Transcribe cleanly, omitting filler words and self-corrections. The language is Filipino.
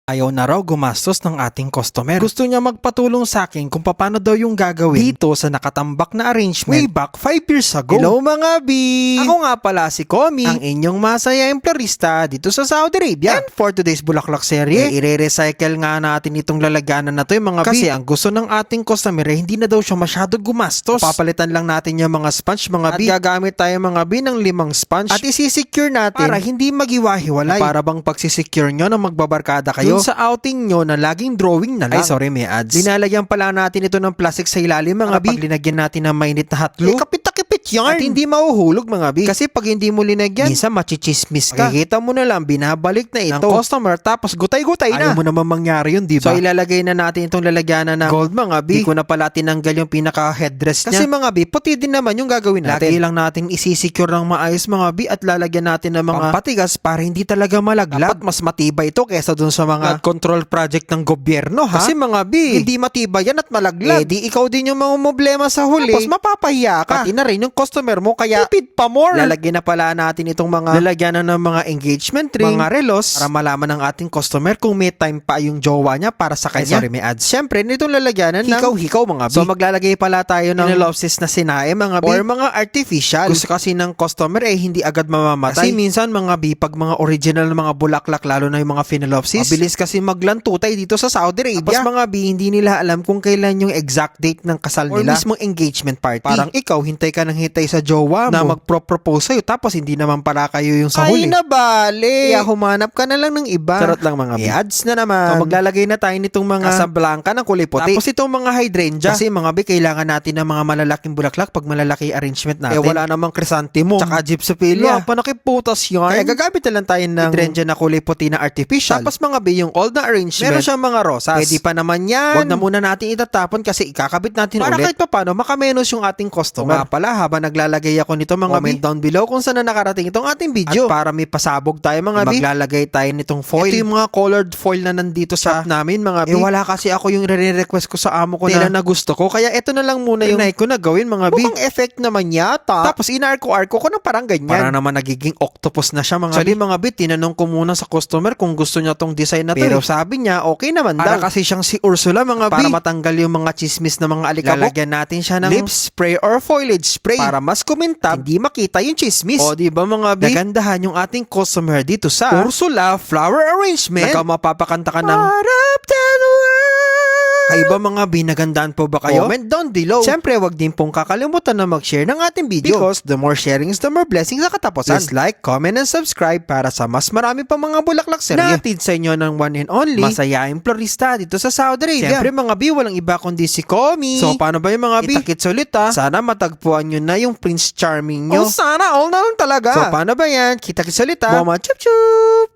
Ayaw na raw gumastos ng ating customer. Gusto niya magpatulong sa akin kung paano daw yung gagawin dito sa nakatambak na arrangement way back 5 years ago. Hello mga B! Ako nga pala si Komi, ang inyong masayang florista dito sa Saudi Arabia. And for today's Bulaklak serye, i-recycle nga natin itong lalagyanan na to yung mga B. Kasi ang gusto ng ating customer hindi na daw siya masyado gumastos. Papalitan lang natin yung mga sponge mga B. At gagamit tayo mga B ng 5 sponge at isisecure natin para hindi magiwahiwalay. Para bang pagsisecure nyo na magbabarkada kayo sa outing nyo na laging drawing na lang. Ay sorry, may ads. Linalagyan pala natin ito ng plastic sa ilalim mga B. Pag linagyan natin ng mainit na hot glue, kapit yarn. At hindi mahuhulog mga B. Kasi pag hindi mo linagyan, minsan machichismis ka. Makikita mo na lang, binabalik na ito ng customer tapos gutay-gutay na. Ayaw mo naman mangyari yun, diba? So ilalagay na natin itong lalagyanan ng gold mga B. Di ko na pala tinanggal yung pinaka-headdress niya. Kasi mga B, puti din naman yung gagawin natin. Lagi lang natin isisecure ng maayos mga B at lalagyan natin ng mga patigas para hindi talaga malaglag. Dapat mas matibay ito kesa dun sa mga control project ng gobyerno, ha? Kasi mga B, hindi matibay yan at malaglag. Di ikaw din yung mga problema sa huli. Tapos mapapahiya ka. Pati na rin yung customer mo, kaya tipid pa more. Lalagyan na pala natin itong mga lalagyanan ng mga engagement ring, mga relos, para malaman ng ating customer kung may time pa yung jowa niya para sa kanya. Sorry, may ads. Siyempre, nitong lalagyanan ng hikaw-hikaw mga B. So maglalagay pala tayo ng philopsis na sinae mga B or mga artificial. Gusto kasi ng customer hindi agad mamamatay. Kasi minsan mga B, pag mga original na mga bulaklak, lalo na yung mga philopsis, mabilis kasi maglantutay dito sa Saudi Arabia. Tapos mga B, hindi nila alam kung kailan yung exact date ng kasal nila or mismong engagement party. Parang ikaw, hintay ka ng hintay sa jowa mo na magpro-propose sa'yo tapos hindi naman pala kayo yung sa huli. Ay nabali! Kaya humanap ka na lang ng iba. Charot lang mga B. Ads na naman. So maglalagay na tayo nitong mga Casablanca ng kulay puti. Tapos itong mga hydrangea. Kasi mga B, kailangan natin ng mga malalaking bulaklak pag malalaki arrangement natin. Wala namang chrysanthemum. Tsaka gypsophilia. Panakiputas yarn. Kaya gagamit na lang tayo ng hydrangea na kulay puti na artificial. Tapos mga B, yung old na arrangement, meron siyang mga rosas. Pwede pa naman yan. Huwag na muna natin itatapon kasi ikakabit natin para ulit. Para kahit pa paano makamenos yung ating customer. Nga pala, habang naglalagay ako nito mga comment down below kung saan na nakarating itong ating video. At para may pasabog tayo mga B, maglalagay tayo nitong foil. Ito yung mga colored foil na nandito sa shop namin mga B. Wala kasi ako yung re-request ko sa amo ko na gusto ko. Kaya ito na lang muna yung ko na gawin mga B. Mukhang effect naman yata. Tapos inarko-arko ko na parang ganyan. Para naman nagiging octopus na siya mga B. Mga B, tinanong ko muna sa customer kung gusto niya tong design na to. Pero sabi niya okay naman daw. Para kasi siyang si Ursula mga B. Para matanggal yung mga chismis na mga alikabok. Lalagyan natin siya ng lip spray or foliage spray para mas kumintab, hindi makita yung chismis. O diba mga B, nagandahan yung ating customer dito sa Ursula Flower Arrangement. Mapapakanta ka ng kayo ba mga B, nagandaan po ba kayo? Comment down below. Siyempre, wag din pong kakalimutan na mag-share ng ating video. Because the more sharing is the more blessings sa katapusan. Please like, comment, and subscribe para sa mas marami pa mga bulaklak serye. Natin sa inyo ng one and only masayaing florista dito sa Saudi Arabia. Siyempre mga B, walang iba kundi si Komi. So paano ba yung mga B? Itakits ulit ha. Sana matagpuan nyo na yung Prince Charming nyo. Oh, sana all na lang talaga. So paano ba yan? Kita-kits ulit ha. Mama chup chup!